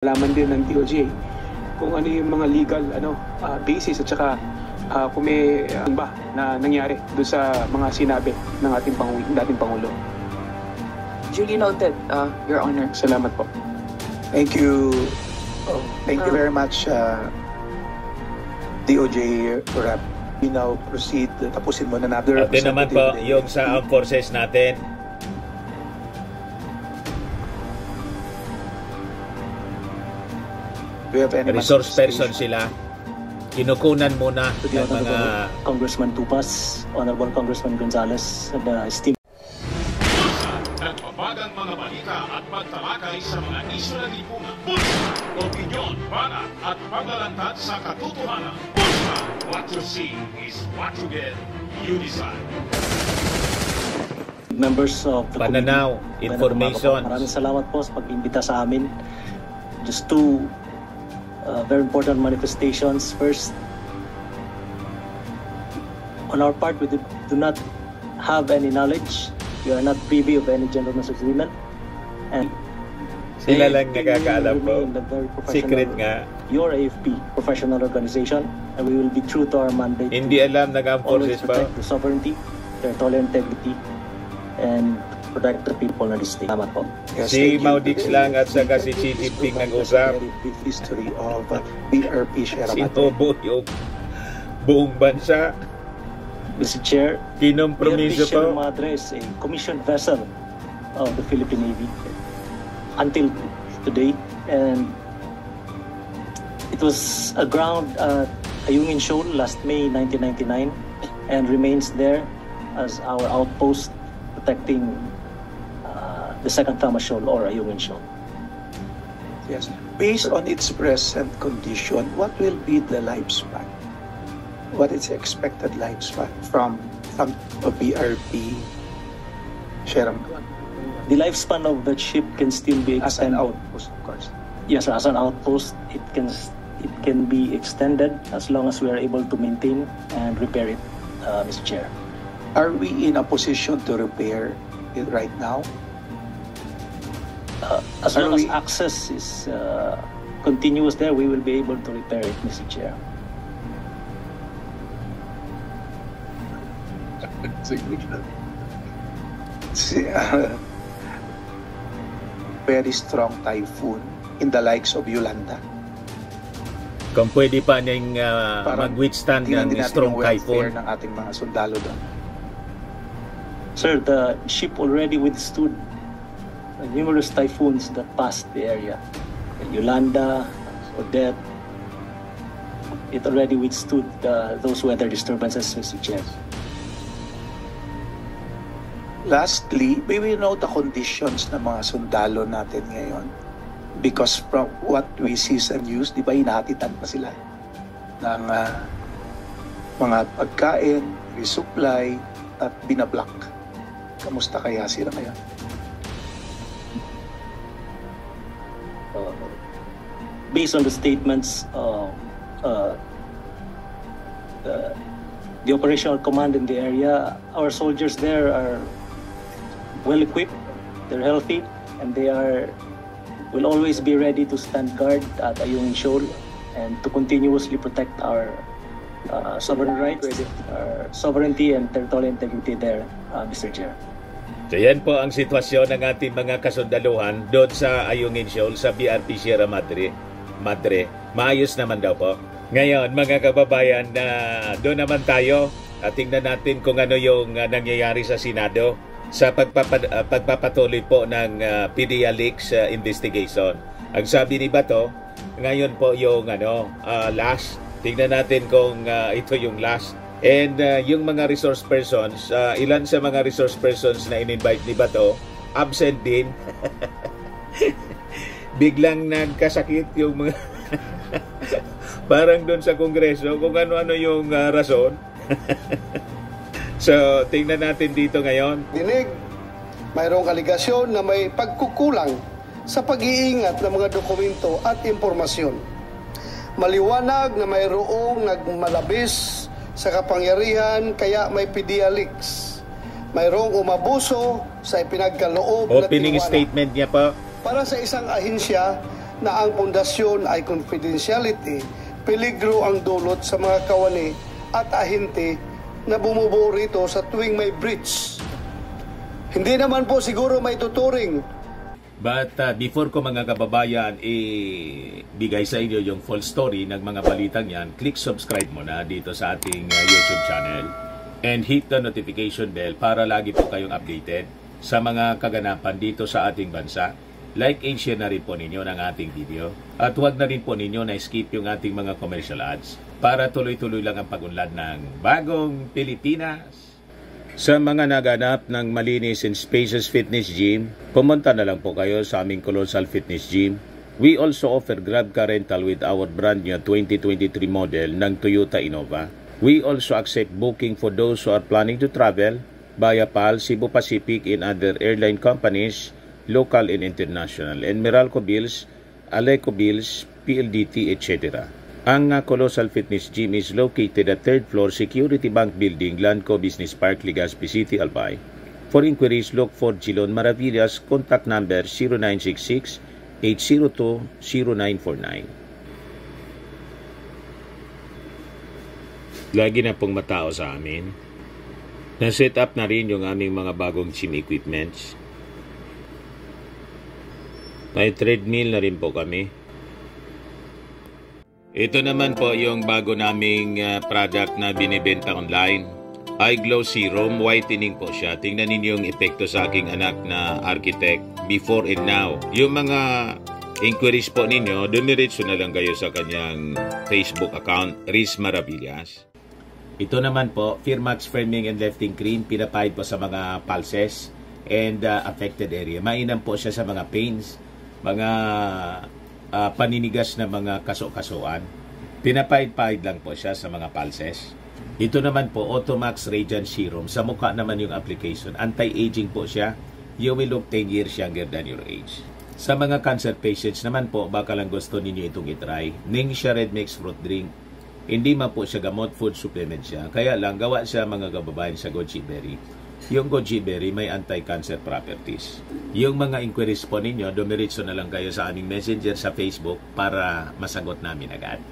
Alaman din ng DOJ kung ano yung mga legal basis at saka kung may ba na nangyari doon sa mga sinabi ng ating dating Pangulo. Duly noted, Your Honor. Salamat po. Thank you. Thank you very much, DOJ Rep. We now proceed. Tapusin mo na natin. At din naman po yung sa armed forces natin. Resource person sila. Kinukunan muna ng mga Congressman Tupas, Honorable Congressman Gonzales, and esteemed nagpapagang mga balita at pagtalakay sa mga isyu na lipungan. Pulsa, opinyon, banat at paglalantad sa katotohanan. Pulsa, what you see is what you get. You decide. members of the pananaw, information. Maraming salamat po sa pag-imbita sa amin. Just two very important manifestations. First, on our part, we do not have any knowledge. We are not privy of any gentleman's agreement. And sila lang nakakaalam po. Secret nga. Your AFP, professional organization, and we will be true to our mandate. Hindi alam ng armed forces pa. Protect the sovereignty, territorial integrity, and protect the people of the state. Salamat po. Yes, si Maudix lang at saka si Xi Jinping nag-usap. History of BRP Sierra Madre. Sinubo yung buong bansa. Mr. Chair, Kinompromiso BRP Sierra po. Madre is a commissioned vessel of the Philippine Navy until today, and it was aground at Ayungin Shoal last May 1999 and remains there as our outpost protecting the second Tama Shoal or Ayungin Shoal. Yes. Based on its present condition, what will be the lifespan? What is the expected lifespan from BRP Sierra Madre? The lifespan of that ship can still be As an extended. outpost, of course. Yes, as an outpost, it can be extended as long as we are able to maintain and repair it, Mr. Chair. Are we in a position to repair it right now? As long as access is continuous there, we will be able to repair it, Mr. Chair. Very strong typhoon in the likes of Yolanda. Kung pwede pa niyang mag-withstand tingnan ng din natin strong yung welfare typhoon. ng ating mga sundalo doon. Sir, the ship already withstood numerous typhoons that passed the area. Yolanda, Odette, it already withstood those weather disturbances, Mr. Chair. Lastly, may we know the conditions ng mga sundalo natin ngayon? Because from what we see sa news, di ba hinahatitan pa sila ng mga pagkain, resupply, at binablock. Kamusta kaya sila ngayon? Based on the statements, the operational command in the area, our soldiers there are well equipped, they're healthy, and they will always be ready to stand guard at Ayungin Shoal and to continuously protect our sovereign rights, our sovereignty and territorial integrity there, Mr. Chair. So yan po ang sitwasyon ng ating mga kasundaluhan doon sa Ayungin Shoal sa BRP Sierra Madre. Maayos naman daw po. Ngayon mga kababayan, doon naman tayo at tingnan natin kung ano yung nangyayari sa Senado sa pagpapatuloy po ng PDEA leaks investigation. Ang sabi ni Bato, ngayon po yung last. Tingnan natin kung ito yung last. And yung mga resource persons, ilan sa mga resource persons na in-invite ni Bato, absent din. Biglang nagkasakit yung mga parang doon sa Kongreso kung ano-ano yung rason. So, tingnan natin dito ngayon. Dinig, mayroong aligasyon na may pagkukulang sa pag-iingat ng mga dokumento at impormasyon. Maliwanag na mayroong nagmalabis sa kapangyarihan kaya may PDEA leaks. Mayroong umabuso sa ipinagkaloob Opening statement niya po. para sa isang ahensya na ang pundasyon ay confidentiality, peligro ang dulot sa mga kawani at ahente na bumubuo rito sa tuwing may breach. Hindi naman po siguro may tuturing. But before ko mga kababayan bigay sa inyo yung full story ng mga balitang yan, click subscribe muna dito sa ating YouTube channel and hit the notification bell para lagi po kayong updated sa mga kaganapan dito sa ating bansa. Like and share na rin po ninyo ng ating video at huwag na rin po ninyo na skip yung ating mga commercial ads para tuloy-tuloy lang ang pag-unlad ng bagong Pilipinas. Sa mga naganap ng malinis and spacious fitness gym, pumunta na lang po kayo sa aming Colossal Fitness Gym. We also offer Grab car rental with our brand new 2023 model ng Toyota Innova. We also accept booking for those who are planning to travel via PAL, Cebu Pacific and other airline companies, local and international, and Meralco Bills, Aleco Bills, PLDT, etc. Ang Colossal Fitness Gym is located at 3rd floor Security Bank Building, Lanco Business Park, Legazpi City, Albay. For inquiries, look for Gilon Maravillas. Contact number 0966-802-0949. Lagi na pong matao sa amin. Na-set up na rin yung aming mga bagong gym equipments. May treadmill na rin po kami. Ito naman po yung bago naming product na binibenta online. Eye Glow Serum, whitening po siya. Tingnan ninyo yung epekto sa aking anak na architect before and now. Yung mga inquiries po ninyo, dumiretso na lang kayo sa kanyang Facebook account, Riz Maravillas. Ito naman po, Firmax Firming and Lifting Cream, pinapahid po sa mga pulses and affected area. Mainam po siya sa mga pains, mga paninigas na mga kaso-kasuan. Pinapahid-pahid lang po siya sa mga pulses. Ito naman po, Automax Radiant Serum. Sa mukha naman yung application. Anti-aging po siya. You will look 10 years younger than your age. Sa mga cancer patients naman po, baka lang gusto ninyo itong itry. Ning siya Red Mix Fruit Drink. Hindi man po siya gamot, food supplement siya. Kaya lang, gawa siya mga kababayan sa goji berry. Yung goji berry may anti-cancer properties. Yung mga inquiries po ninyo, dumiretso na lang kayo sa aming messenger sa Facebook para masagot namin agad.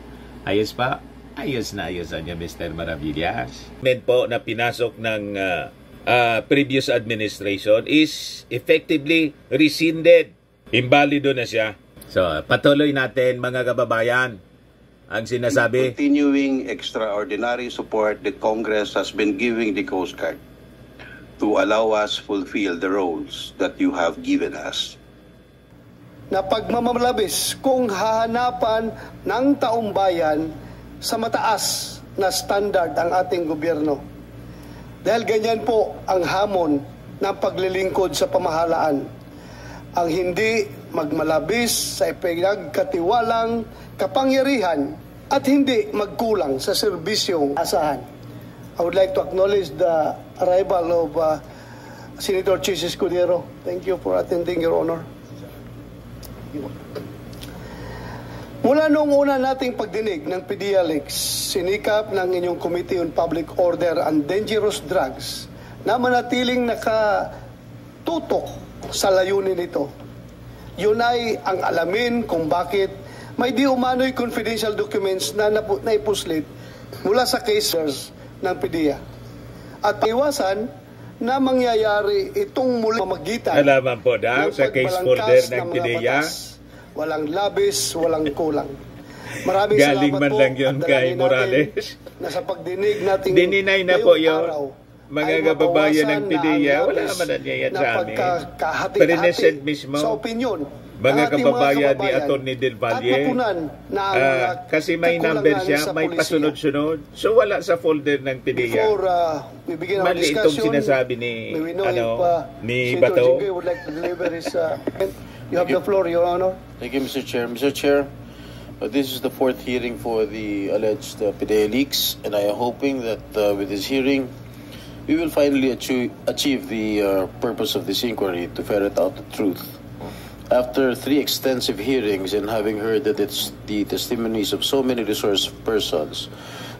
Ayos pa? Ayos na ayos niya, Mr. Maravillas. Men po na pinasok ng previous administration is effectively rescinded. Imbalido na siya. So, patuloy natin mga kababayan ang sinasabi. Continuing extraordinary support that Congress has been giving the Coast Guard to allow us fulfill the roles that you have given us. Na pagmamalabis kung hahanapan ng taong bayan sa mataas na standard ang ating gobyerno. Dahil ganyan po ang hamon ng paglilingkod sa pamahalaan. Ang hindi magmalabis sa ipinagkatiwalang kapangyarihan at hindi magkulang sa serbisyong asahan. I would like to acknowledge the arrival of Senator Chis Escudero. Thank you for attending, Your Honor. Mula noong una nating pagdinig ng PDLX, sinikap ng inyong Committee on Public Order and Dangerous Drugs na manatiling nakatutok sa layunin nito. Yun ay ang alamin kung bakit may di umano'y confidential documents na naipuslit mula sa cases ng PDEA. At iwasan na mangyayari itong mula mamagitan alaman po daw sa case folder ng PDEA. Walang labis, walang kulang. Maraming galing salamat man po lang yun kay Morales. Na sa pagdinig natin dininay na po yun. Mga kababayan ng PDEA, wala naman na niya yan sa amin. Present mismo. Sa opinion. Mga kababayan ni Atty. Del Valle, kasi may number siya, may pasunod-sunod. So wala sa folder ng PDEA. Mali itong sinasabi ni Bato. You have the floor, Your Honor. Thank you, Mr. Chair. Mr. Chair, this is the fourth hearing for the alleged PDEA leaks, and I am hoping that with this hearing, we will finally achieve the purpose of this inquiry to ferret out the truth. After 3 extensive hearings and having heard that it's the testimonies of so many resource persons,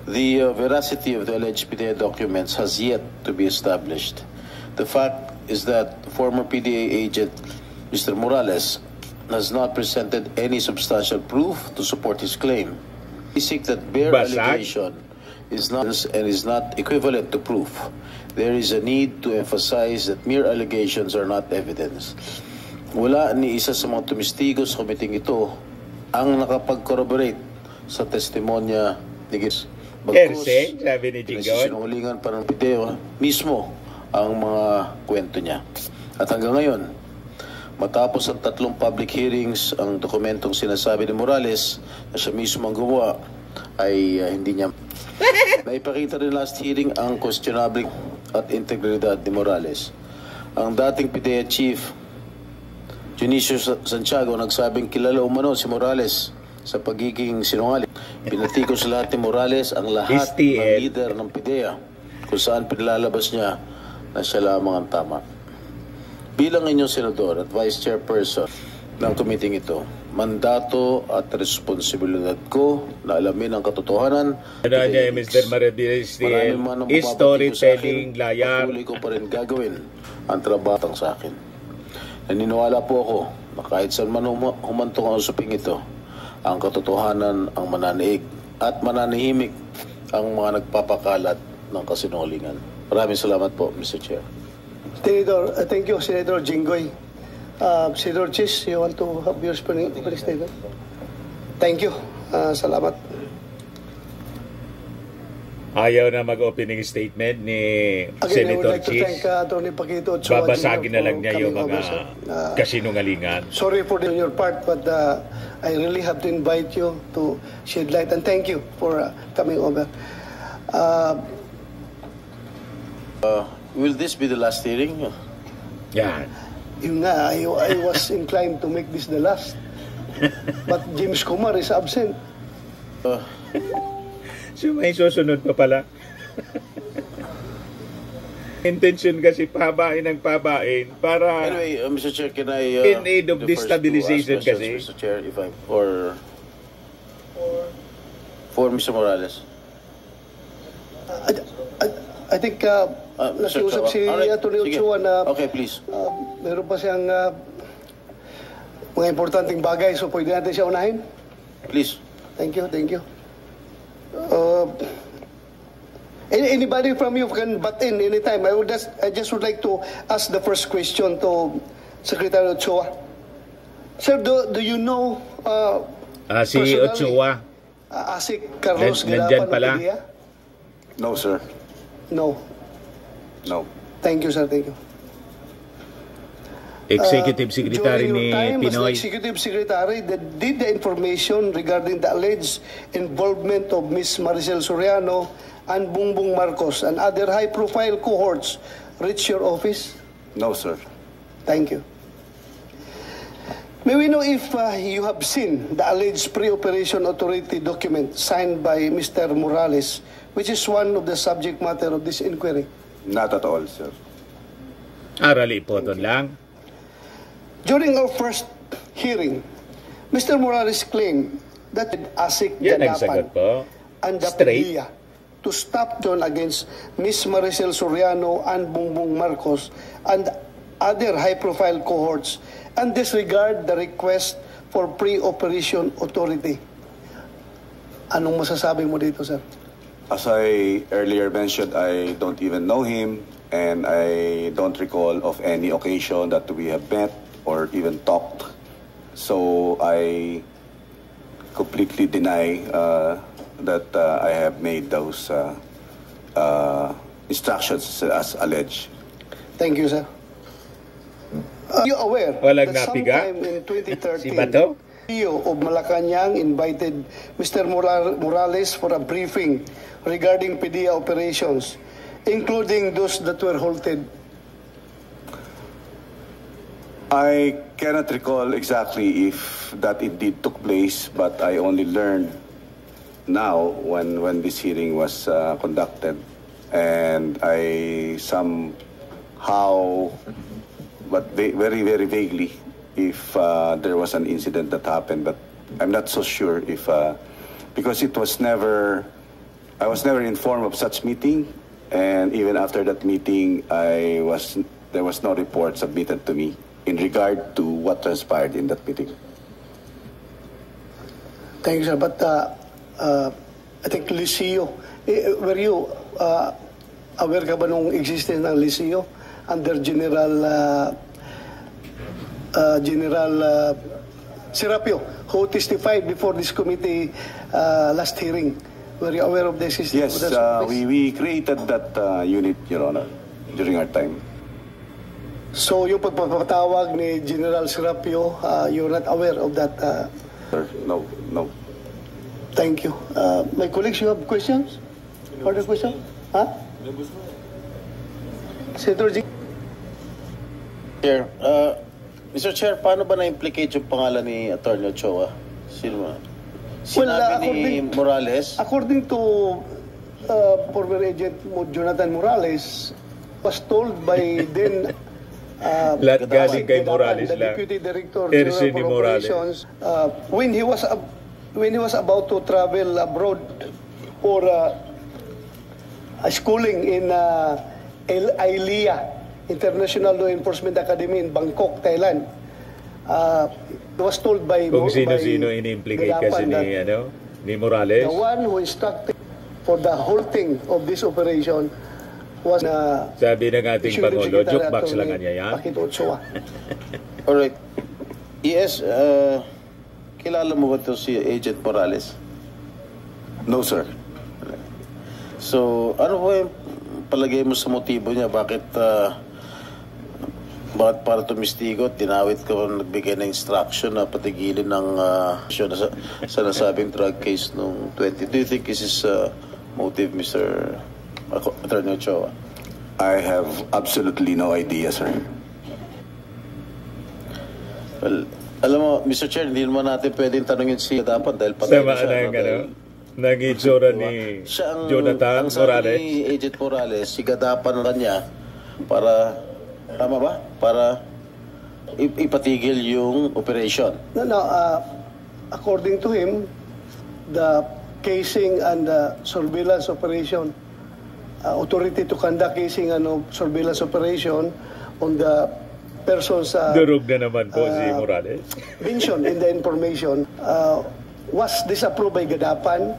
the veracity of the alleged PDEA documents has yet to be established. The fact is that former PDEA agent Mr. Morales has not presented any substantial proof to support his claim. We seek that bare Basag. allegation is not equivalent to proof. There is a need to emphasize that mere allegations are not evidence. Wala ni isa sa mga tumistigo sa komiting ito ang nakapag-corroborate sa testimonya ni Gis. Hearsay, sabi ni Jinggoy. Sinungalingan pa ng video mismo ang mga kwento niya. At hanggang ngayon, matapos ang 3 public hearings, ang dokumentong sinasabi ni Morales na siya mismo ang gumawa ay hindi niya. Naipakita rin last hearing ang questionable at integridad ni Morales. Ang dating PIDEA Chief Junicio Santiago nagsabing kilala umano si Morales sa pagiging sinungaling. Pinatikos lahat ni Morales ang lahat ng leader ng PIDEA kung saan pinilalabas niya na siya lamang ang tama. Bilang inyong senador at vice chairperson ng committee ito, mandato at responsibilidad ko na alamin ang katotohanan. Ano niya, Mr. Maradiles, storytelling, layar. Patuloy ko pa rin gagawin ang trabatang sa akin. Naniniwala po ako na kahit saan man humantong ang usaping ito, ang katotohanan ang mananaig at mananahimik ang mga nagpapakalat ng kasinungalingan. Maraming salamat po, Mr. Chair. Senator, thank you, Senator Jinggoy. Senator Chis, you want to have your opening statement? Thank you. Salamat. Ayaw na mag-opening statement ni Senator Chis. Thank Attorney Paquito Ochoa. Babasagin na lang niya yung mga kasinungalingan. Sorry for your part, but I really have to invite you to shed light. And thank you for coming over. Will this be the last hearing? Yan. Yun nga, I was inclined to make this the last. But James Kumar is absent. So may susunod pa pala. Intention kasi pabain ng pabain para Anyway, Mr. Chair, can I in aid of destabilization kasi. Mr. Chair, if I for Mr. Morales. I think nasiusap si Atty. Ochoa na okay, please. meron pa siyang mga importanteng bagay, so pwede natin siya unahin. Please. Thank you. Anybody from you can butt in anytime. I just would like to ask the first question to Secretary Ochoa. Sir, do you know si Ochoa Asik Carlos nandyan Galapan pala? ng PIDEA? No, sir. No. No. Thank you, sir. Thank you. Executive Secretary During ni your time as the Pinoy. Executive Secretary, did the information regarding the alleged involvement of Ms. Maricel Soriano and Bongbong Marcos and other high-profile cohorts reach your office? No, sir. Thank you. May we know if you have seen the alleged pre-operation authority document signed by Mr. Morales, which is one of the subject matter of this inquiry? Not at all, sir. Arali po doon lang. During our first hearing, Mr. Morales claimed that Asik Yan ang sagot Galapan po. and the Straight. PIDEA to stop down against Ms. Maricel Soriano and Bongbong Marcos and other high-profile cohorts and disregard the request for pre-operation authority. Anong masasabi mo dito, sir? As I earlier mentioned, I don't even know him, and I don't recall of any occasion that we have met or even talked. So I completely deny that I have made those instructions as alleged. Thank you, sir. Are you aware Walang that napiga? sometime in 2013, Si Bato? CEO of Malacanang invited Mr. Morales for a briefing regarding PIDEA operations, including those that were halted? I cannot recall exactly if that indeed took place, but I only learned now when this hearing was conducted, and I somehow, but very, very vaguely, if there was an incident that happened, but I'm not so sure if, because it was never, I was never informed of such meeting, and even after that meeting, there was no report submitted to me in regard to what transpired in that meeting. Thank you, sir. But I think Liceo, were you aware ka ba nung existence ng Liceo under General Serapio, who testified before this committee last hearing? Were you aware of the existence? Yes, we created that unit, Your Honor, during our time. So yung pagpapatawag ni General Serapio, you're not aware of that? Sir, no. Thank you. My colleagues, you have questions? Further question? Senator G. Chair, Mr. Chair, paano ba na-implicate yung pangalan ni Atty. Ochoa? Sino ba? Sinabi ni Morales? According to former agent Jonathan Morales, was told by then lahat galing kay Morales the lang. Deputy Director Ersin for ni Morales. Operations, when he was about to travel abroad for schooling in ILIA, International Law Enforcement Academy in Bangkok, Thailand. It was told by Kung sino-sino in-implicate kasi ni Morales. The one who instructed for the whole thing of this operation was sabi ng ating Pangulo, jukebox lang niya yan. Alright. Yes, kilala mo ba ito si Agent Morales? No, sir. So, ano po yung palagay mo sa motibo niya? Bakit para tumistigo, tinawit ka nagbigay ng instruction na patigilin ng sa nasabing drug case noong 20? Do you think this is motive, Mr. Atty. Ochoa? I have absolutely no idea, sir. Well, alam mo, Mr. Chair, hindi naman natin pwedeng tanungin siya dapat dahil patay na siya. Nag-itsura ni Jonathan Morales. Ang Morales. sabi ni Agent Morales, sigadapan na niya para, tama ba? Para ipatigil yung operation. No, according to him, the casing and the surveillance operation, authority to conduct casing and surveillance operation on the persons durog na naman po si Morales mentioned in the information was disapproved by Gadapan.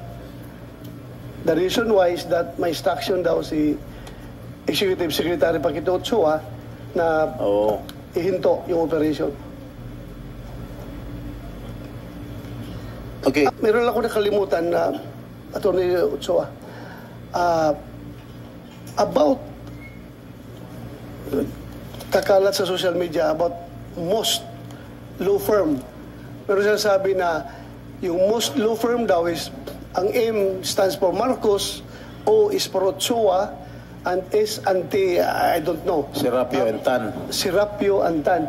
The reason why is that my instruction daw si Executive Secretary Paquito Ochoa na ihinto yung operation. Okay. Meron lang ako nakalimutan na Atty. Ochoa. About kakalat sa social media about most law firm. Pero sinasabi na yung most law firm daw is ang M stands for Marcos, O is for Ochoa, and S I don't know. Serapio and Tan. Serapio and Tan.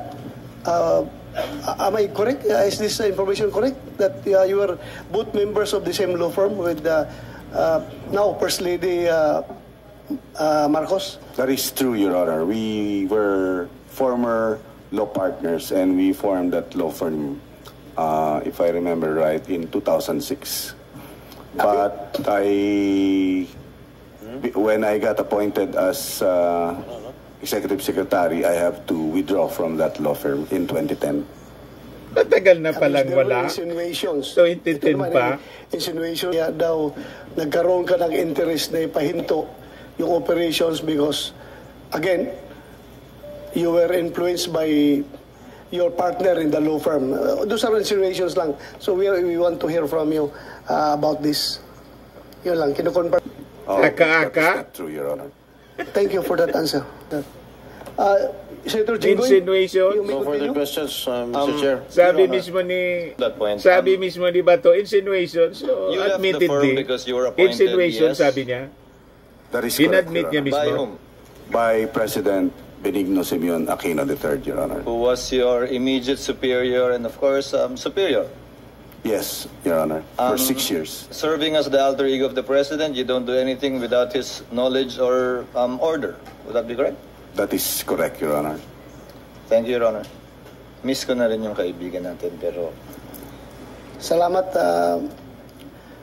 Am I correct? Is this information correct? That you are both members of the same law firm with now First Lady Marcos? That is true, Your Honor. We were former law partners and we formed that law firm, if I remember right, in 2006. But when I got appointed as Executive Secretary, I have to withdraw from that law firm in 2010. Matagal na palang wala. Insinuations. So, intintin pa. Insinuation daw, nagkaroon ka ng interest na ipahinto yung operations because, again, you were influenced by your partner in the law firm. Those are insinuations lang. So, we want to hear from you about this. Yun lang, kinukonfirm. Aka-aka? That's true, Your Honor. Thank you for that answer. Senator Jinggoy, Insinuation? you may No further continue. questions, Mr. Chair. Sabi mismo ni Bato, insinuation. So, You left the firm admittedly, because you were appointed, insinuation, yes? sabi niya. That is correct, Inadmit Your niya Honor. By mismo. whom? By President Benigno Simeon Aquino III, Your Honor. Who was your immediate superior and, of course, superior? Yes, Your Honor. For 6 years. Serving as the alter ego of the president, you don't do anything without his knowledge or order. Would that be correct? That is correct, Your Honor. Thank you, Your Honor. Miss ko na rin yung kaibigan natin, pero... Salamat,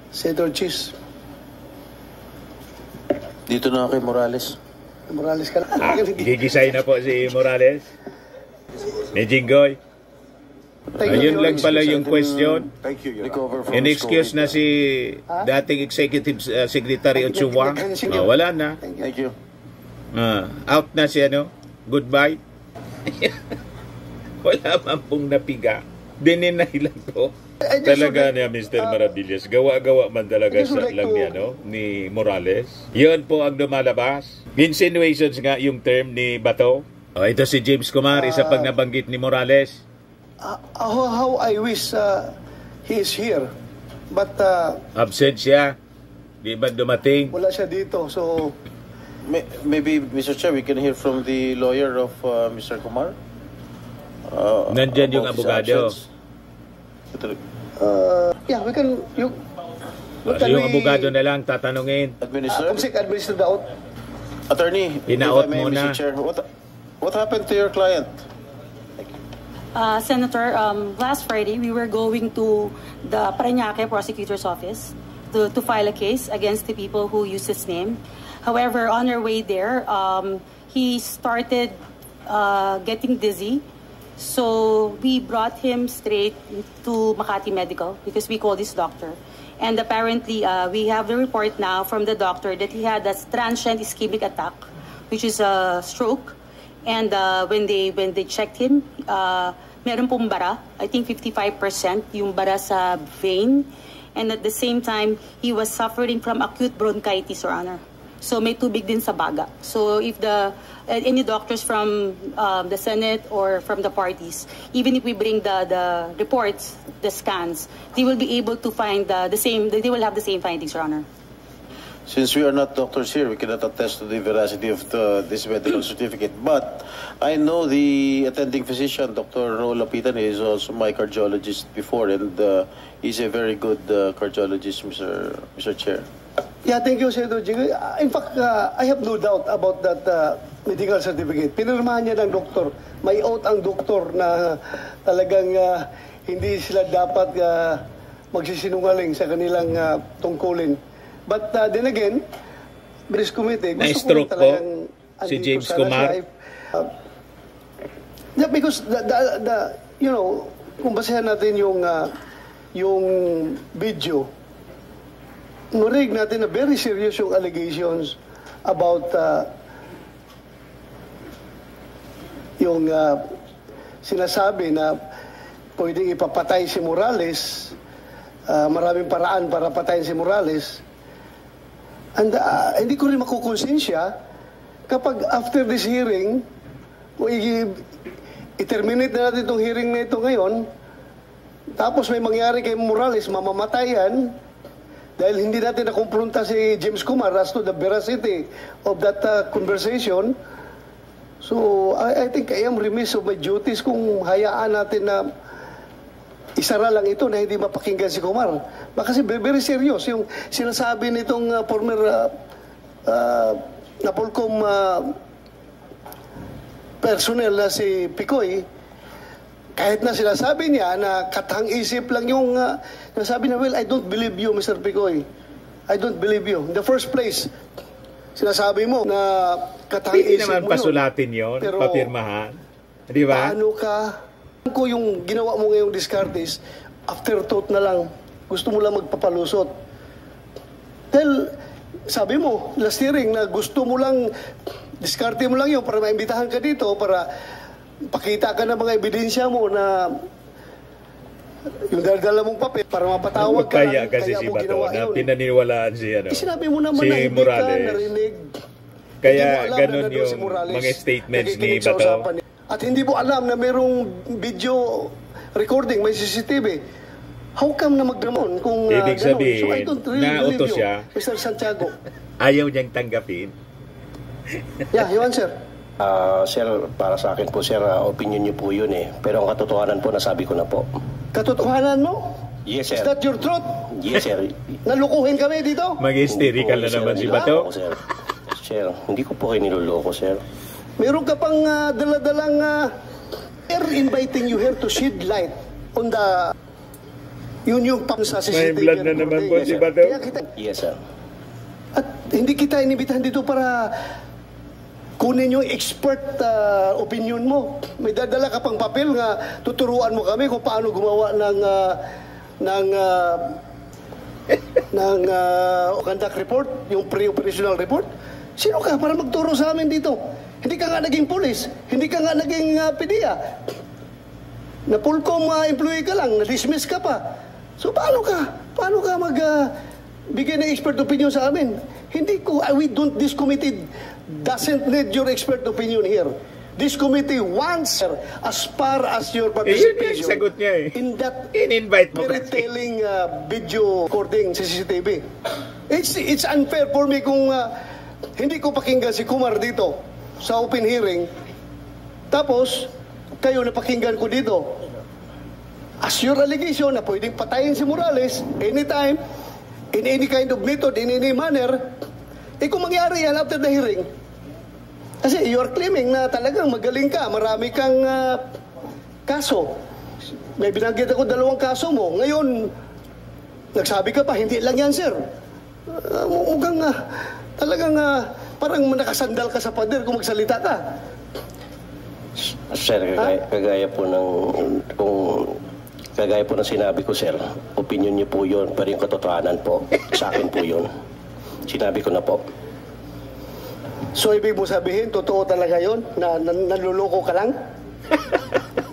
Senator Chis. Dito na kay Morales. Morales ka na. Gigisay na po si Morales. Ni Jinggoy. Ayun lang pala yung question. Thank you, Your Recover from In-excuse COVID. na si dating Executive Secretary Ochoa. Wala na. Thank you. Out na si ano. Goodbye. Wala man pong napiga. Dininay lang ko. Talaga niya, Mr. Maravillas. Gawa-gawa man talaga sa lang niya, no? Ni Morales. Yun po ang lumalabas. Insinuations nga yung term ni Bato. Ito si James Kumar, isa pag nabanggit ni Morales. How I wish he is here. But Absent siya. Di ba dumating? wala siya dito. So, Maybe, Mr. Chair, we can hear from the lawyer of Mr. Kumar. Nandyan yung about his abogado. absence. yeah, we can... Yung abogado na lang tatanungin. Administer? Administer the out. Attorney, Inaot if I may, muna. Mr. Chair, what happened to your client? Senator, last Friday, we were going to the Parañaque Prosecutor's Office to file a case against the people who used his name. However, on our way there, he started getting dizzy. So we brought him straight to Makati Medical because we called his doctor. And apparently, we have the report now from the doctor that he had a transient ischemic attack, which is a stroke. And when they checked him, meron pong bara. I think 55% yung bara sa vein. And at the same time, he was suffering from acute bronchitis, Your Honor. So may tubig din sa baga. So if any doctors from the Senate or from the parties, even if we bring the reports, the scans, they will be able to find the same. They will have the same findings, Your Honor. Since we are not doctors here, we cannot attest to the veracity of this medical certificate. But I know the attending physician, Dr. Ro Lapitan, is also my cardiologist before, and he's a very good cardiologist, Mr. Chair. Yeah, thank you, Senator Jinggoy. In fact, I have no doubt about that medical certificate. Pinirmahan niya ng doktor. May oath ang doktor na talagang hindi sila dapat magsisinungaling sa kanilang tungkulin. But then again, British Committee, gusto ko talagang si James Kumar. Yeah, because you know, kung basehan natin yung video, narinig natin na very serious yung allegations about yung sinasabi na pwedeng ipapatay si Morales, maraming paraan para patayin si Morales. And hindi ko rin makukonsensya kapag after this hearing, kung i-terminate na natin itong hearing na ito ngayon, tapos may mangyari kay Morales, mamamatayan, dahil hindi natin nakumpronta si James Kumar as to the veracity of that conversation. So, I think I am remiss of my duties kung hayaan natin na isara lang ito na hindi mapakinggan si Kumar. Kasi very serious yung sinasabi nitong former Napolcom personnel na si Picoy. Kahit na sinasabi niya na katang-isip lang yung nasabi na, well, I don't believe you, Mr. Picoy. I don't believe you. In the first place, sinasabi mo na katang-isip mo yun. Hindi naman pasulatin yun, papirmahan. Di ba? Paano ka? Kung yung ginawa mo ngayong discartes, afterthought na lang, gusto mo lang magpapalusot. Dahil, sabi mo, last hearing, na gusto mo lang, diskarte mo lang yun para maimbitahan ka dito, para pakita ka ng mga ebidensya mo na yung dala mong papel para mapatawag ka kaya lang, kasi kaya si mo Bato ginawa na yun. pinaniwalaan si, sinabi mo naman si na hindi Morales. ka narinig. Kaya Hindi mo alam ganun na nandun yung si Morales, mga statements ni nakikinig sa Bato. usapan niya. At hindi mo alam na mayroong video recording, may CCTV. How come na magdramon kung Ibig ganun? sabihin, So I don't really believe nautos you, siya. Mr. Santiago. Ayaw niyang tanggapin. Yeah, you answer. Sir, para sa akin po, sir, opinion niyo po yun eh. Pero ang katotohanan po, nasabi ko na po. Katotohanan mo? Yes, sir. Is that your truth? Yes, sir. Nalukuhin kami dito? Mag-hysterical na naman si Bato. Sir. Sir, hindi ko po kayo niloloko, sir. Meron ka pang daladalang they're inviting you here to shed light on the yun yung pang sa CCTV. May blood na naman po si Bato. Yes, sir. At hindi kita inibitahan dito para kunin yung expert opinion mo. May dadala ka pang papel nga tuturuan mo kami kung paano gumawa ng conduct report, yung pre-operational report. Sino ka para magturo sa amin dito? Hindi ka nga naging police, hindi ka nga naging PDEA. Na Pulcom employee ka lang, na-dismiss ka pa. So paano ka bigyan ng expert opinion sa amin? This committee doesn't need your expert opinion here. This committee wants, as far as your participation sagot niya in that in-invite mo very telling video recording sa CCTV. It's unfair for me kung hindi ko pakinggan si Kumar dito sa open hearing, tapos kayo napakinggan ko dito. As your allegation na pwedeng patayin si Morales anytime, in any kind of method, in any manner, kung mangyari yan after the hearing, kasi you are claiming na talagang magaling ka, marami kang kaso. May binanggit ako 2 kaso mo. Ngayon, nagsabi ka pa, hindi lang yan, sir. Mukhang talagang parang nakasandal ka sa pader kung magsalita ka. Sir, kagaya po ng sinabi ko, sir, opinion niyo po yun, pero yung katotohanan po, sa akin po yun. Sinabi ko na po. So, ibig mo sabihin, totoo talaga yun? Na nanluloko ka lang?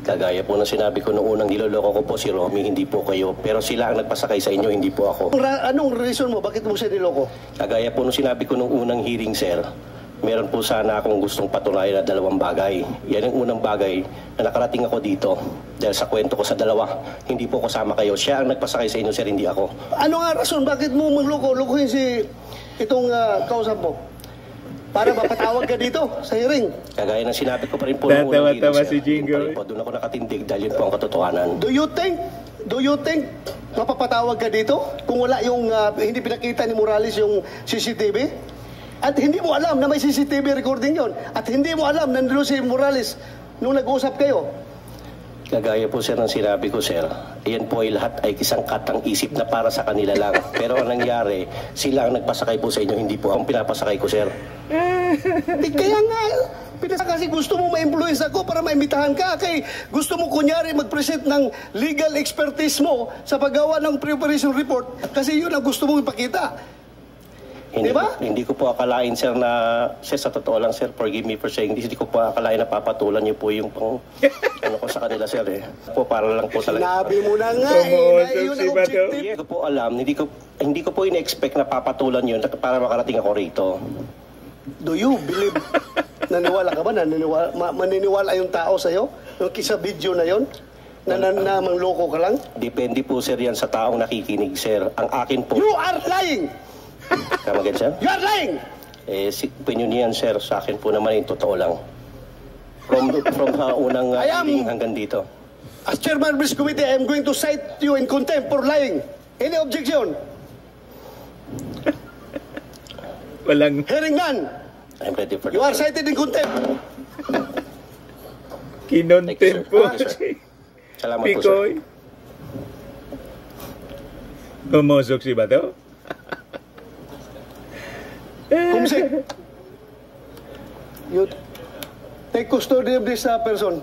Kagaya po ng sinabi ko noong unang niloloko ko po si Romy, hindi po kayo. Pero sila ang nagpasakay sa inyo, hindi po ako. Anong reason mo? Bakit mo siya niloko? Kagaya po ng sinabi ko noong unang hearing, sir, meron po sana akong gustong patunayan na 2 bagay. Yan ang unang bagay na nakarating ako dito. Dahil sa kwento ko sa 2, hindi po kasama kayo. Siya ang nagpasakay sa inyo, sir, hindi ako. Ano nga rason? Bakit mo lukuhin itong kausap mo? Para mapatawag ka dito sa hearing. Kagaya ng sinabi ko pa rin po noong unang hearing, si Jingo. Doon ako nakatindig dahil yun po ang katotohanan. Do you think mapapatawag ka dito kung wala yung hindi pinakita ni Morales yung CCTV? At hindi mo alam na may CCTV recording yon. At hindi mo alam na nandun si Morales nung nag-usap kayo. Kagaya po, sir, ng sinabi ko, sir, iyan po ay lahat ay isang katang isip na para sa kanila lang. Pero ang nangyari, sila ang nagpasakay po sa inyo, hindi po ang pinapasakay ko, sir. Kaya nga, kasi gusto mo ma-influence ako para maimbitahan ka. Kay gusto mo kunyari mag-present ng legal expertise mo sa paggawa ng pre-operation report kasi yun ang gusto mo ipakita. Hindi ko po akalain, sir, na, sir, sa totoo lang, sir, forgive me for saying this, hindi ko po akalain na papatulan niyo po yung ano ko sa kanila, sir, Po, para lang po talaga. Sinabi mo na nga, na yun ang objective. Hindi ko po alam, hindi ko po in-expect na papatulan yun para makarating ako rito. Do you believe, naniwala ka ba, maniniwala yung tao sa'yo? Yung kisa video na yon na mangloko ka lang? Depende po, sir, yan sa taong nakikinig, sir. Ang akin po... You are lying! Come again, sir? You are lying! Opinion niyan, sir, sa akin po naman yung totoo lang. From unang hearing hanggang dito. As chairman of this committee, I am going to cite you in contempt for lying. Any objection? Walang... Hearing none. I'm ready for You are cited in contempt. Kinontempt po. Salamat po, sir. Pumusok si Bato? Kumsik, you take custody of this person.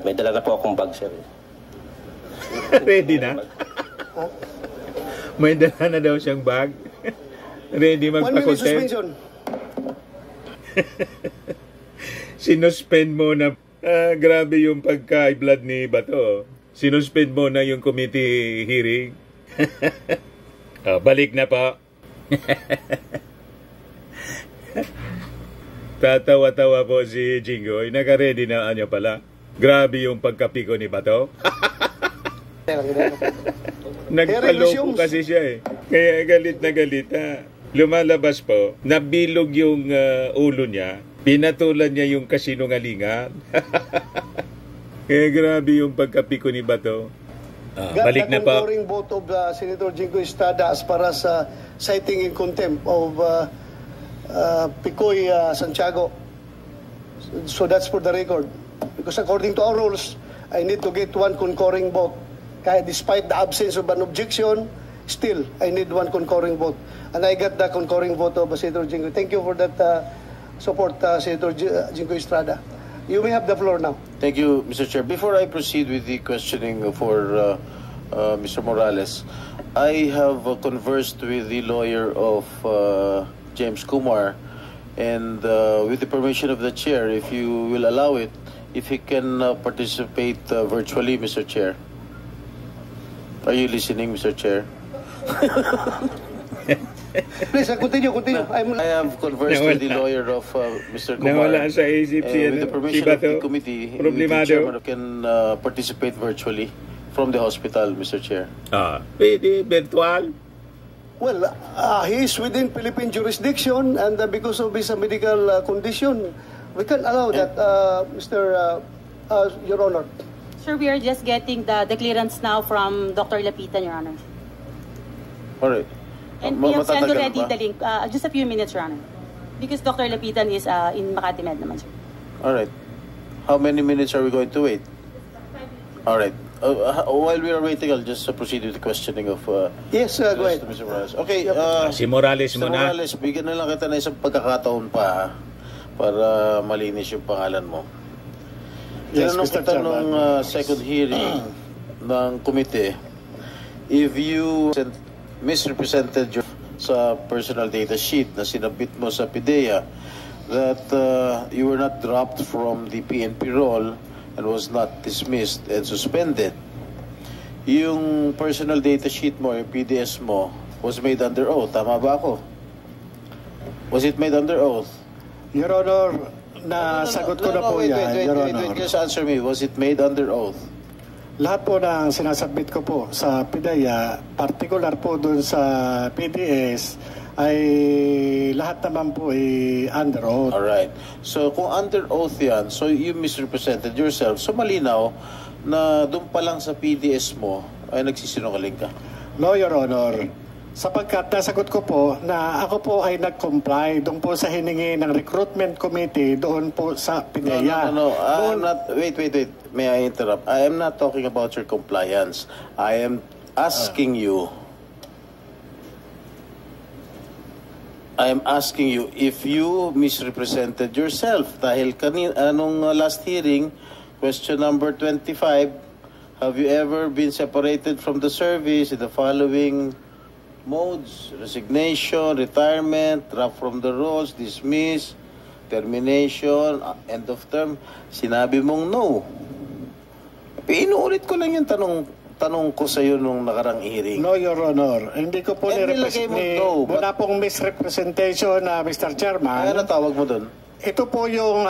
May dala na po akong bag, sir. Ready na? May dala na daw siyang bag. Ready 1 minute suspension. Sinuspend mo na. Grabe yung pagka-blood ni Bato. Sinuspend mo na yung committee hearing. Balik na po. Tatawa-tawa po si Jingoy. Naka-ready na niya pala. Grabe yung pagkapiko ni Bato. Nagpaloko kasi siya Kaya galit na galit Lumalabas po, nabilog yung ulo niya. Pinatulan niya yung kasinungalingan. Kaya grabe yung pagkapiko ni Bato. Balik na po. The concurring vote of Senator Jingoy Estrada as far as citing in contempt of Picoy Santiago. So that's for the record. Because according to our rules, I need to get one concurring vote. Kaya despite the absence of an objection, still, I need one concurring vote. And I got the concurring vote of Senator Jingo. Thank you for that support, Senator Jingo Estrada. You may have the floor now. Thank you, Mr. Chair. Before I proceed with the questioning for Mr. Morales, I have conversed with the lawyer of James Kumar, and with the permission of the chair, if you will allow it, if he can participate virtually, Mr. Chair. Are you listening, Mr. Chair? Please, continue. I have conversed with the lawyer of Mr. Kumar. Nawala sa isip With the permission of the committee, the chairman can participate virtually from the hospital, Mr. Chair. Pwede, virtual. Well, he is within Philippine jurisdiction, and because of his medical condition, we can allow that, Your Honor. Sir, we are just getting the clearance now from Dr. Lapitan, Your Honor. All right. And we have sent already the link. Just a few minutes, Your Honor. Because Dr. Lapitan is in Makati Med naman, sir. All right. How many minutes are we going to wait? All right. While we are waiting, I'll just proceed with the questioning of yes, go ahead. Mr. Morales. Okay. Si Morales Mr. muna. Morales, bigyan na lang kita na isang pagkakataon pa para malinis yung pangalan mo. Yes, Tinanong Mr. kita Chairman. nung second hearing ng komite, if you misrepresented your sa personal data sheet na sinabit mo sa PIDEA that you were not dropped from the PNP roll and was not dismissed and suspended. Yung personal data sheet mo, yung PDS mo, was made under oath. Tama ba ako? Was it made under oath? Your Honor, nasagot ko na po yan, Your Honor. Just answer me. Was it made under oath? Lahat po ng sinasabit ko po sa PIDEA, particular po dun sa PDS, ay lahat naman po ay under oath. Alright. So kung under oath yan, so you misrepresented yourself. So malinaw na dun pa lang sa PDS mo ay nagsisinungaling ka. No, Your Honor. Sapagkat nasagot ko po na ako po ay nag-comply doon po sa hiningi ng recruitment committee doon po sa PIDEA. No. I'm not, wait. May I interrupt? I am not talking about your compliance. I am asking you if you misrepresented yourself. Dahil anong last hearing, question number 25, have you ever been separated from the service in the following modes: resignation, retirement, drop from the rolls, dismiss, termination, end of term? Sinabi mong no. Inuulit ko lang yung tanong ko sa iyo nung nakarang hearing. No, Your Honor. Hindi ko po wala pong misrepresentation na Mr. Chairman. Kaya natawag mo doon? Ito po yung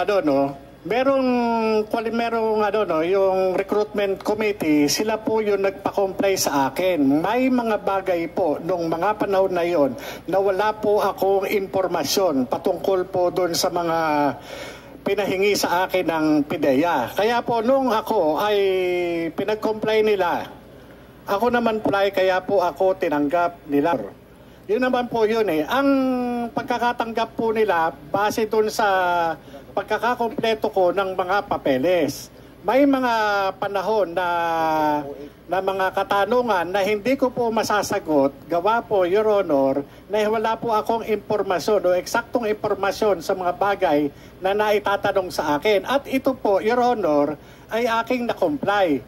merong yung recruitment committee, sila po yung nagpa-comply sa akin. May mga bagay po nung mga panahon na yon na wala po akong impormasyon patungkol po doon sa mga pinahingi sa akin ng PIDEA. Kaya po nung ako ay pinag-comply nila, ako naman po kaya po ako tinanggap nila. Yun naman po yun eh. Ang pagkakatanggap po nila base doon sa pagkakakompleto ko ng mga papeles. May mga panahon na mga katanungan na hindi ko po masasagot, gawa po, Your Honor, na wala po akong impormasyon o eksaktong impormasyon sa mga bagay na naitatanong sa akin. At ito po, Your Honor, ay aking na-comply.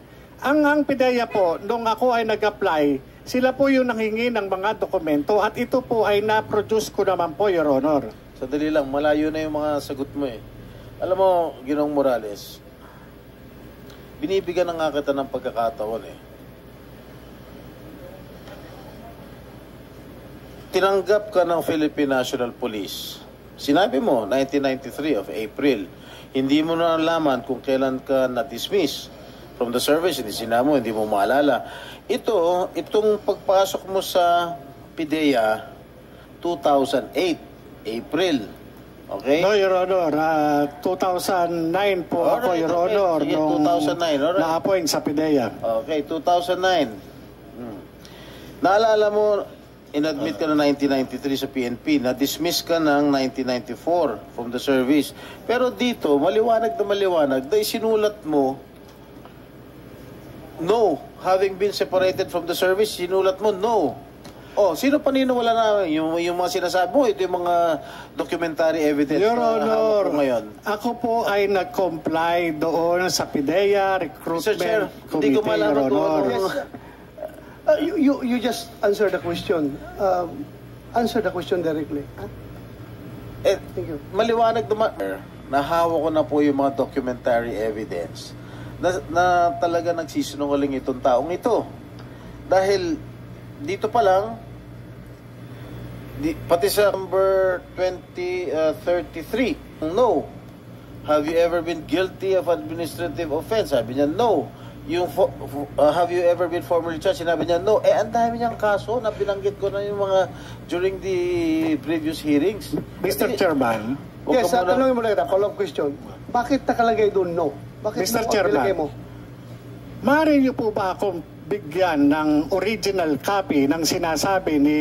Ang PIDEA po, nung ako ay nag-apply, sila po yung nanghingi ng mga dokumento at ito po ay na-produce ko naman po, Your Honor. Sandali lang, malayo na yung mga sagot mo eh. Alam mo, Ginoong Morales, binibigyan na nga kita ng pagkakataon eh. Tinanggap ka ng Philippine National Police. Sinabi mo, 1993 of April. Hindi mo na nalaman kung kailan ka na-dismiss from the service. Hindi sinabi mo, hindi mo maalala. Itong pagpasok mo sa PIDEA, 2008, April. Okay? No, Your Honor. 2009 po Alright, ako, Your Honor. Sige, nung 2009. Alright. na-appoint sa PIDEA. Okay, 2009. Naalala mo, inadmit ka na 1993 sa PNP, na-dismiss ka ng 1994 from the service. Pero dito, maliwanag na sinulat mo No. Having been separated from the service, sinulat mo, no. Oh, sino paniniwala na yung mga sinasabi mo? Ito yung mga documentary evidence Your na hawak Honor, ko ngayon. ako po ay nag-comply doon sa PIDEA Mr. Chair, Recruitment hindi ko Committee, malaman Your kung Honor. ano. You just answer the question. Answer the question directly. Eh, Thank you. maliwanag naman. Nahawa ko na po yung mga documentary evidence na talaga nagsisinungaling itong taong ito. Dahil dito pa lang, pati sa number 2033, no. Have you ever been guilty of administrative offense? Sabi niya, no. Yung have you ever been formally charged? Sinabi niya, no. Eh, ang dami niyang kaso na binanggit ko na yung mga during the previous hearings. Mr. Chairman. Yes, tanongin mo na kita, follow-up question. Bakit nakalagay doon no? Bakit Mr. Chairman, mo? maaari niyo po ba akong bigyan ng original copy ng sinasabi ni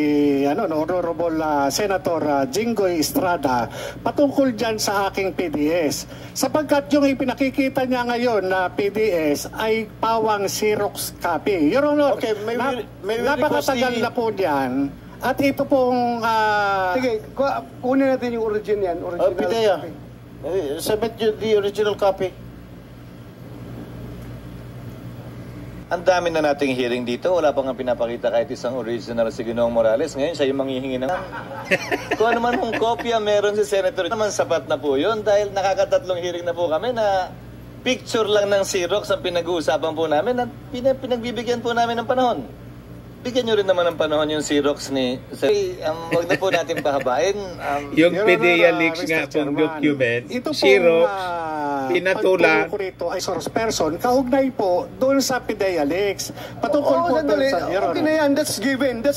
Honorable Senator Jinggoy Estrada patungkol dyan sa aking PDS? Sapagkat yung ipinakikita niya ngayon na PDS ay pawang Xerox copy. Your Honor, okay, may napakatagal na po diyan. At ito pong... Sige, kunin natin yung original yan. Original PIDEA, copy. submit you the original copy. Ang dami na nating hearing dito. Wala pang pinapakita kahit isang original si Ginoong Morales. Ngayon, siya yung manghihingi ng... Kung ano man kung kopya meron si Senator, naman sapat na po yun dahil nakakatatlong hearing na po kami na picture lang ng Xerox ang pinag-uusapan po namin at pinagbibigyan po namin ng panahon. Bigyan nyo rin naman ng panahon yung Xerox ni... wag na po natin pahabain. Yung PIDEA leaks nga pong document, Xerox, pinatulan. Pagtuloy ko rito ay source person, kaugnay po doon sa PIDEA leaks. Patungkol po doon sa... Okay na yan, that's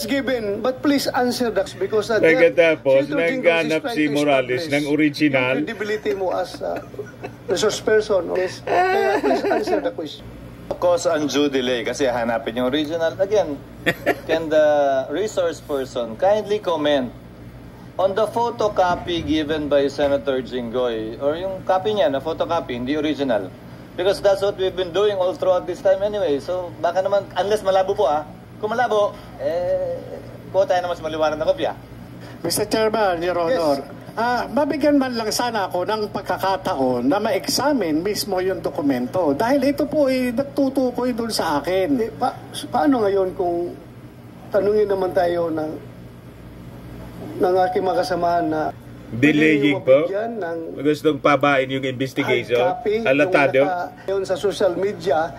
given. But please answer that because... Pagkatapos, nagganap si Morales ng original. Yung credibility mo as resource person. Yes. Kaya please answer the question. Cause undue delay kasi hanapin yung original. Again, can the resource person kindly comment on the photocopy given by Senator Jinggoy or yung copy niya na photocopy, hindi original? Because that's what we've been doing all throughout this time anyway. So baka naman, unless malabo po kung malabo, kuha tayo na mas maliwanag na kopya. Mr. Chairman, Your Honor, mabigyan man lang sana ako ng pagkakataon na ma-examine mismo yung dokumento. Dahil ito po ay nagtutukoy doon sa akin. Paano ngayon kung tanungin naman tayo ng aking mga kasamahan na delaying po? Gustong pabain yung investigation? Alatado? Yung sa social media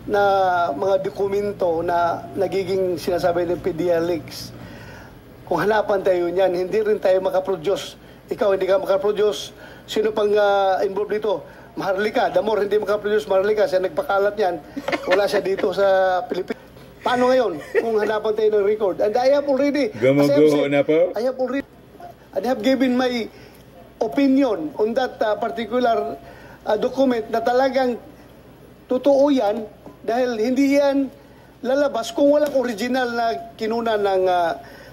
na mga dokumento na nagiging sinasabi ng PIDEA leaks. Kung hanapan tayo niyan, hindi rin tayo makaproduce. Ikaw hindi ka makaproduce. Sino pang involved dito? Maharlika. Damor hindi makaproduce. Maharlika. Siya nagpakalat yan. Wala siya dito sa Pilipinas. Paano ngayon kung hanapan tayo ng record? And I have already... Gumuguho na po? I have already... I have given my opinion on that particular document na talagang totoo yan dahil hindi yan lalabas kung walang original na kinuna ng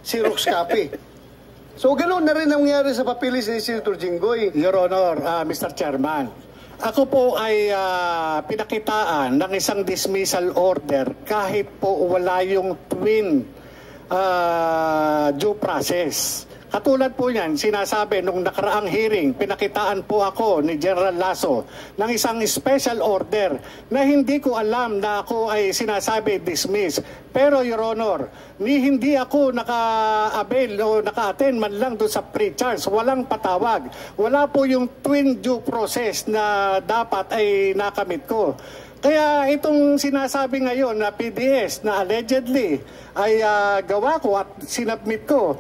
Xerox copy. So, ganoon na rin ang nangyari sa papilis ni Senator Jinggoy. Your Honor, Mr. Chairman, ako po ay pinakitaan ng isang dismissal order kahit po wala yung twin due process. Katulad po yan, sinasabi nung nakaraang hearing, pinakitaan po ako ni General Lasso ng isang special order na hindi ko alam na ako ay sinasabi dismiss. Pero Your Honor, hindi ako naka-avail o naka-attend man lang doon sa pre-charge. Walang patawag. Wala po yung twin due process na dapat ay nakamit ko. Kaya itong sinasabi ngayon na PDS na allegedly ay gawa ko at sinubmit ko,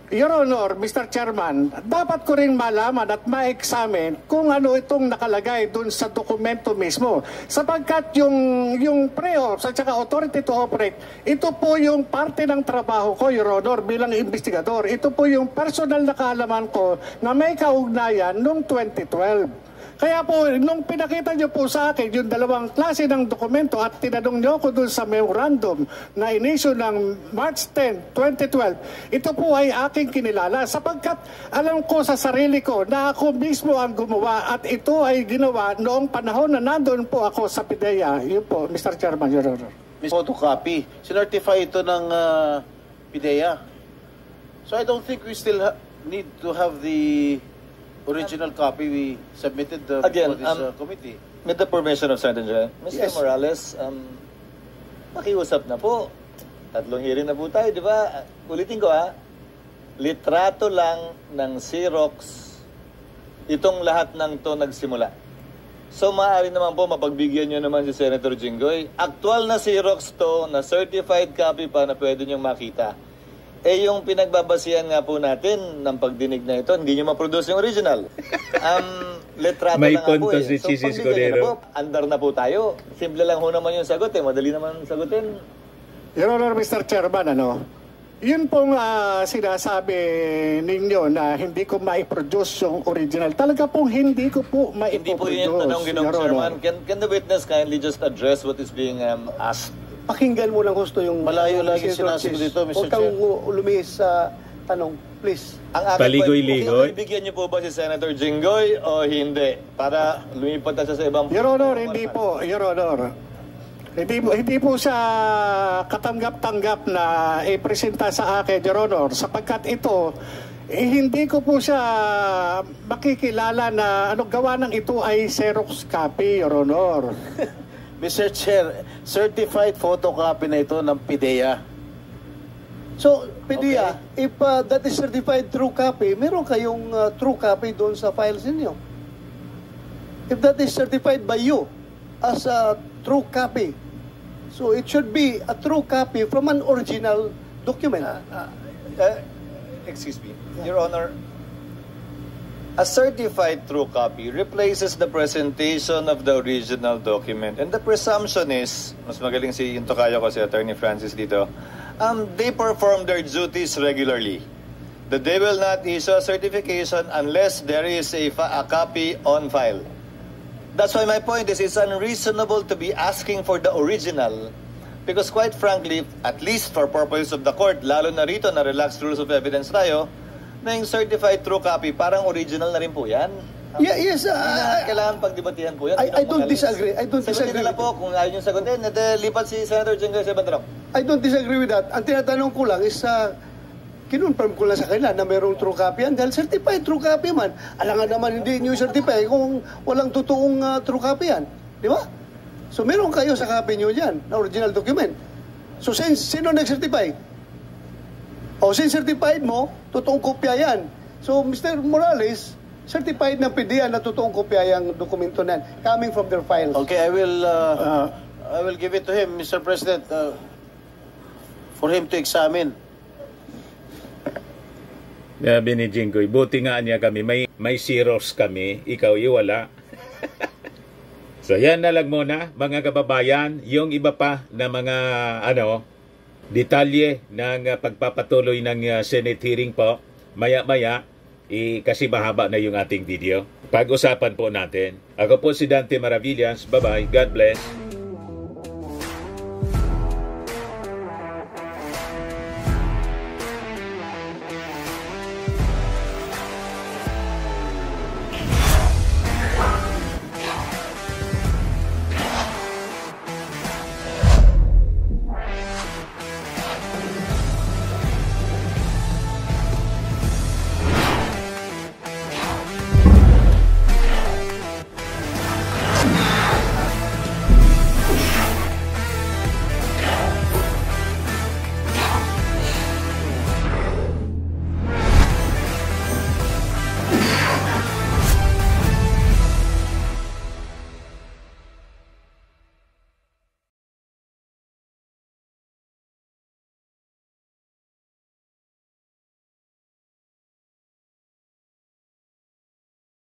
Your Honor, Mr. Chairman, dapat ko rin malaman at ma-examine kung ano itong nakalagay dun sa dokumento mismo. Sapagkat yung pre-ops at saka authority to operate, ito po yung parte ng trabaho ko, Your Honor, bilang investigador. Ito po yung personal na kaalaman ko na may kaugnayan noong 2012. Kaya po, nung pinakita nyo po sa akin yung dalawang klase ng dokumento at tinanong nyo ko dun sa memorandum na inisyu ng March 10, 2012, ito po ay aking kinilala sapagkat alam ko sa sarili ko na ako mismo ang gumawa at ito ay ginawa noong panahon na nandun po ako sa PIDEA. Yun po, Mr. Chairman, Your Honor. Photocopy. Sinertify ito ng PIDEA. So I don't think we still need to have the original copy we submitted Again, before this committee. With the permission of Senator Mr. Yes. Morales, pakiusap na po. 3 hearing na po tayo, di ba? Ulitin ko litrato lang ng Xerox itong lahat ng to nagsimula. So maaari naman po mapagbigyan nyo naman si Senator Jinggoy. Actual na Xerox to, na certified copy pa na pwede nyo makita. Yung pinagbabasihan nga po natin ng pagdinig na ito, hindi nyo ma-produce yung original. Litrato May na nga po punto si So Chisis pagbigyan nyo na po, Cordero. andar na po tayo. Simple lang ho naman yung sagot Madali naman sagutin. Your Honor, Mr. Chairman, yun pong sinasabi ninyo na hindi ko ma-produce yung original. Talaga pong hindi ko po ma-produce. Hindi po yun yung tanong, Ginoong Chairman. Can the witness kindly just address what is being asked? Pakinggan mo lang gusto yung... Malayo lagi sinasabi dito, Mr. Huwag kang Chair. lumihis sa tanong, please. Ang akin Paligoy-ligoy. po, bigyan niyo po ba si Senator Jinggoy o hindi? Para lumipat na siya sa ibang... Your Honor, hindi po. Your Honor. Hindi po siya katanggap-tanggap na ipresenta sa akin, Your Honor, sapagkat ito, hindi ko po siya makikilala na gawa ng ito ay Xerox copy, Your Honor. Mr. Chair, certified photocopy na ito ng PIDEA. So, PIDEA, if that is certified true copy, meron kayong true copy doon sa files ninyo. If that is certified by you as a true copy, so it should be a true copy from an original document. Excuse me, Your Honor. A certified true copy replaces the presentation of the original document. And the presumption is, mas magaling si yung tokayo ko, si Attorney Francis dito, they perform their duties regularly. That they will not issue a certification unless there is a copy on file. That's why my point is, it's unreasonable to be asking for the original because quite frankly, at least for purposes of the court, lalo na rito na relaxed rules of evidence tayo, na yung certified true copy, parang original na rin po yan. Yes. Kailangan pagdebatihan po yan. I don't disagree. I don't disagree. Sagutin nila po kung ayaw nyo sagutin. Lipat si Senator Jinggoy sa bandrok. I don't disagree with that. Ang tinatanong ko lang is, kinonfirm ko lang sa kanila na mayroong true copy yan dahil certified true copy man. Alangan naman hindi nyo certify kung walang totoong true copy yan. Di ba? So meron kayo sa copy nyo dyan na original document. So sino nag-certify? O since certified mo, totoong kopya yan. So Mr. Morales, certified ng PIDEA na totoong kopya yung dokumento na coming from their files. Okay, I will give it to him, Mr. President, for him to examine. Sabi ni Jinggoy, buti nga niya kami, may Xerox kami, ikaw wala. So yan na lang muna, mga kababayan, yung iba pa na mga detalye ng pagpapatuloy ng Senate hearing po, maya-maya, kasi mahaba na yung ating video. Pag-usapan po natin. Ako po si Dante Maravillas. Bye-bye. God bless.